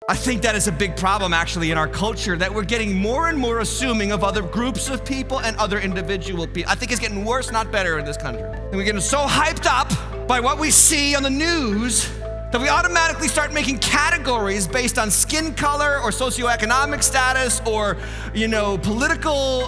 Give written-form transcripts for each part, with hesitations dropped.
I think that is a big problem actually in our culture, that we're getting more and more assuming of other groups of people and other individual people. I think it's getting worse, not better in this country. And we're getting so hyped up by what we see on the news that we automatically start making categories based on skin color or socioeconomic status or, political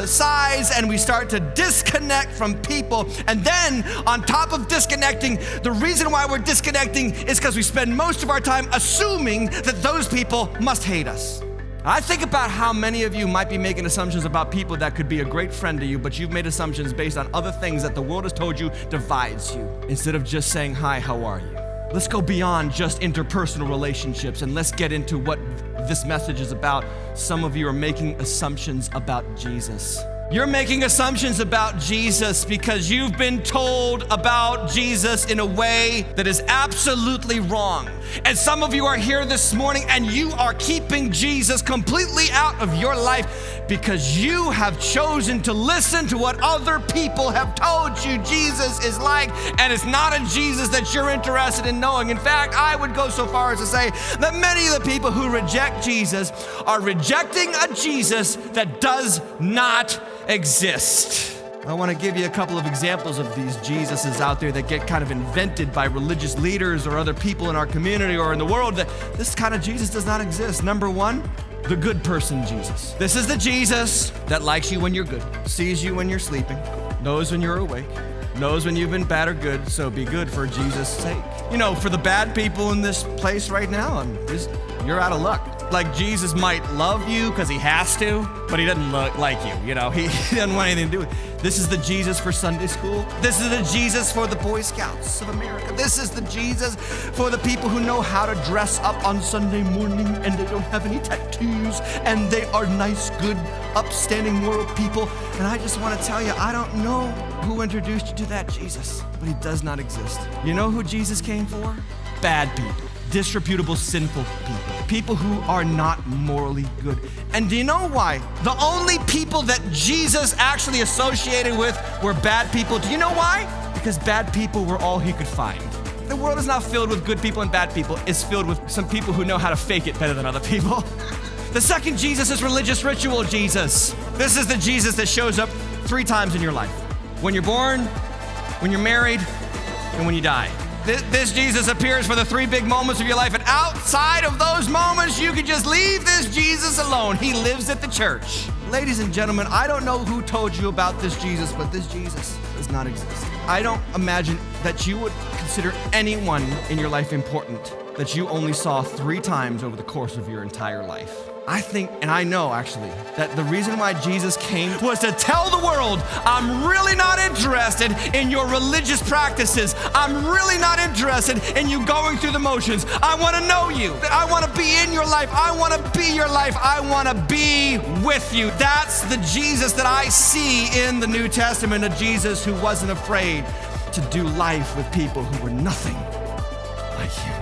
size, and we start to disconnect from people. And then on top of disconnecting, the reason why we're disconnecting is because we spend most of our time assuming that those people must hate us. I think about how many of you might be making assumptions about people that could be a great friend to you, but you've made assumptions based on other things that the world has told you divides you, instead of just saying, hi, how are you? Let's go beyond just interpersonal relationships and let's get into what this message is about. Some of you are making assumptions about Jesus. You're making assumptions about Jesus because you've been told about Jesus in a way that is absolutely wrong. And some of you are here this morning and you are keeping Jesus completely out of your life because you have chosen to listen to what other people have told you Jesus is like, and it's not a Jesus that you're interested in knowing. In fact, I would go so far as to say that many of the people who reject Jesus are rejecting a Jesus that does not exist. I want to give you a couple of examples of these Jesuses out there that get kind of invented by religious leaders or other people in our community or in the world, that this kind of Jesus does not exist. Number one, the good person Jesus. This is the Jesus that likes you when you're good, sees you when you're sleeping, knows when you're awake, knows when you've been bad or good, so be good for Jesus' sake. For the bad people in this place right now, you're out of luck. Like, Jesus might love you because he has to, but he doesn't like you, He doesn't want anything to do with it. This is the Jesus for Sunday school. This is the Jesus for the Boy Scouts of America. This is the Jesus for the people who know how to dress up on Sunday morning and they don't have any tattoos and they are nice, good, upstanding, moral people. And I just want to tell you, I don't know who introduced you to that Jesus, but he does not exist. You know who Jesus came for? Bad people. Disreputable, sinful people who are not morally good. And do you know why? The only people that Jesus actually associated with were bad people. Do you know why? Because bad people were all he could find. The world is not filled with good people and bad people. It's filled with some people who know how to fake it better than other people. The second Jesus is religious ritual Jesus. This is the Jesus that shows up 3 times in your life. When you're born, when you're married, and when you die. This Jesus appears for the 3 big moments of your life, and outside of those moments, you can just leave this Jesus alone. He lives at the church. Ladies and gentlemen, I don't know who told you about this Jesus, but this Jesus does not exist. I don't imagine that you would consider anyone in your life important that you only saw 3 times over the course of your entire life. I think, and I know actually, that the reason why Jesus came was to tell the world, I'm really not interested in your religious practices. I'm really not interested in you going through the motions. I want to know you. I want to be in your life. I want to be your life. I want to be with you. That's the Jesus that I see in the New Testament, a Jesus who wasn't afraid to do life with people who were nothing like you.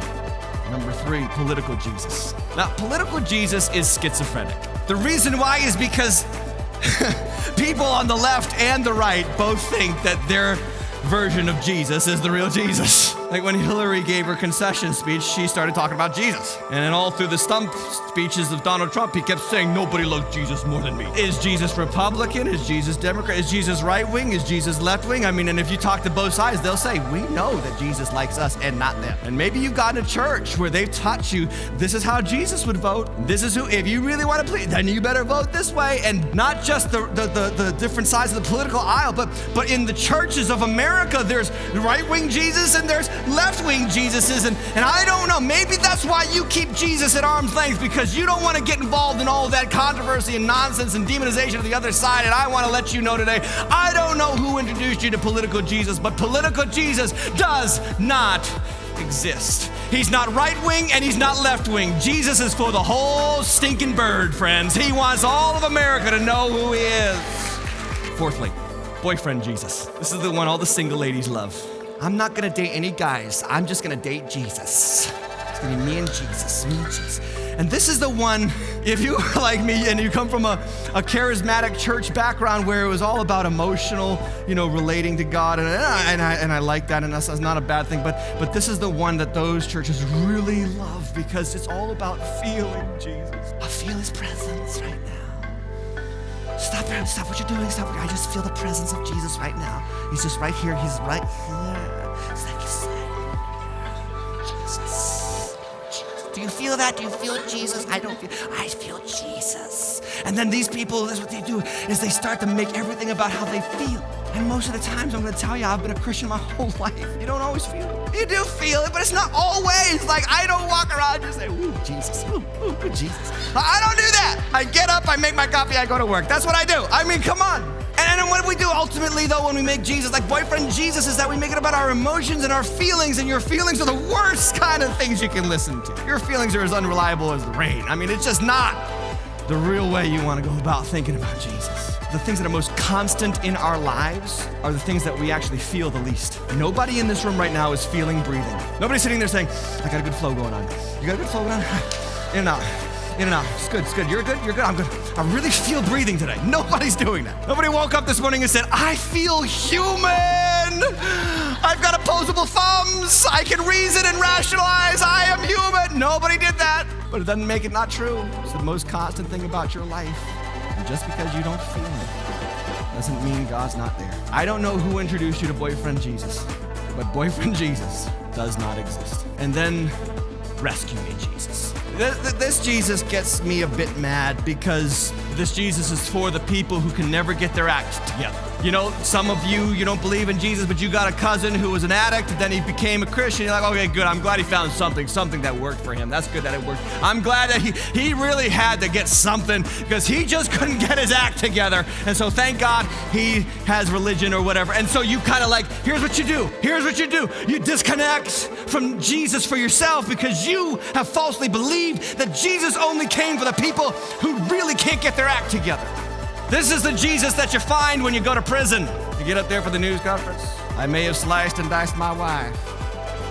Number 3, political Jesus. Now, political Jesus is schizophrenic. The reason why is because people on the left and the right both think that their version of Jesus is the real Jesus. Like when Hillary gave her concession speech, she started talking about Jesus. And then all through the stump speeches of Donald Trump, he kept saying, nobody loves Jesus more than me. Is Jesus Republican? Is Jesus Democrat? Is Jesus right wing? Is Jesus left wing? And if you talk to both sides, they'll say, we know that Jesus likes us and not them. And maybe you've gotten a church where they've taught you, this is how Jesus would vote. This is who, if you really want to please, then you better vote this way. And not just the different sides of the political aisle, but in the churches of America, there's right-wing Jesus and there's left-wing Jesuses, and I don't know, maybe that's why you keep Jesus at arm's length, because you don't want to get involved in all of that controversy and nonsense and demonization of the other side. And I want to let you know today, I don't know who introduced you to political Jesus, but political Jesus does not exist. He's not right-wing and he's not left-wing. Jesus is for the whole stinking bird, friends. He wants all of America to know who he is. Fourthly, boyfriend Jesus. This is the one all the single ladies love. I'm not gonna date any guys. I'm just gonna date Jesus. It's gonna be me and Jesus, me and Jesus. And this is the one, if you are like me and you come from a charismatic church background where it was all about emotional, relating to God, and I like that, and that's not a bad thing, but this is the one that those churches really love because it's all about feeling Jesus. I feel his presence right now. Stop what you're doing. I just feel the presence of Jesus right now. He's just right here. He's right here. It's like he's saying, Jesus. Do you feel that? Do you feel Jesus? I feel Jesus. And then these people, that's what they do, is they start to make everything about how they feel. And most of the times, I'm gonna tell you, I've been a Christian my whole life. You don't always feel it. You do feel it, but it's not always. Like, I don't walk around and just say, ooh, Jesus, ooh, Jesus. I don't do that. I get up, I make my coffee, I go to work. That's what I do. I mean, come on. And then what do we do ultimately, though, when we make Jesus, like boyfriend Jesus, is that we make it about our emotions and our feelings, and your feelings are the worst kind of things you can listen to. Your feelings are as unreliable as the rain. I mean, it's just not the real way you want to go about thinking about Jesus. The things that are most constant in our lives are the things that we actually feel the least. Nobody in this room right now is feeling breathing. Nobody's sitting there saying, I got a good flow going on. You got a good flow going on? In and out. In and out. It's good. You're good? You're good? I'm good. I really feel breathing today. Nobody's doing that. Nobody woke up this morning and said, I feel human. I've got opposable thumbs. I can reason and rationalize. I am human. Nobody did that. But it doesn't make it not true. It's the most constant thing about your life. And just because you don't feel it doesn't mean God's not there. I don't know who introduced you to boyfriend Jesus, but boyfriend Jesus does not exist. And then rescue me, Jesus. This Jesus gets me a bit mad because this Jesus is for the people who can never get their act together. Some of you don't believe in Jesus, but you got a cousin who was an addict, and then he became a Christian. You're like, okay, good. I'm glad he found something that worked for him. That's good that it worked. I'm glad that he really had to get something because he just couldn't get his act together. And so thank God he has religion or whatever. And so you kind of like, here's what you do. You disconnect from Jesus for yourself because you have falsely believed that Jesus only came for the people who really can't get their act together. This is the Jesus that you find when you go to prison. You get up there for the news conference. I may have sliced and diced my wife,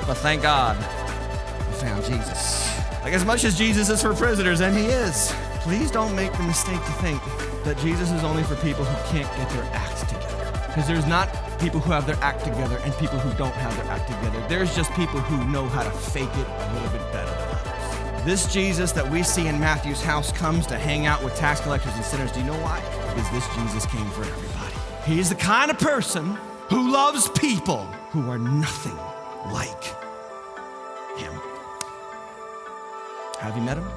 but thank God I found Jesus. Like, as much as Jesus is for prisoners, and he is, please don't make the mistake to think that Jesus is only for people who can't get their act together. Because there's not people who have their act together and people who don't have their act together. There's just people who know how to fake it a little bit better than others. This Jesus that we see in Matthew's house comes to hang out with tax collectors and sinners. Do you know why? Because this Jesus came for everybody. He's the kind of person who loves people who are nothing like him. Have you met him?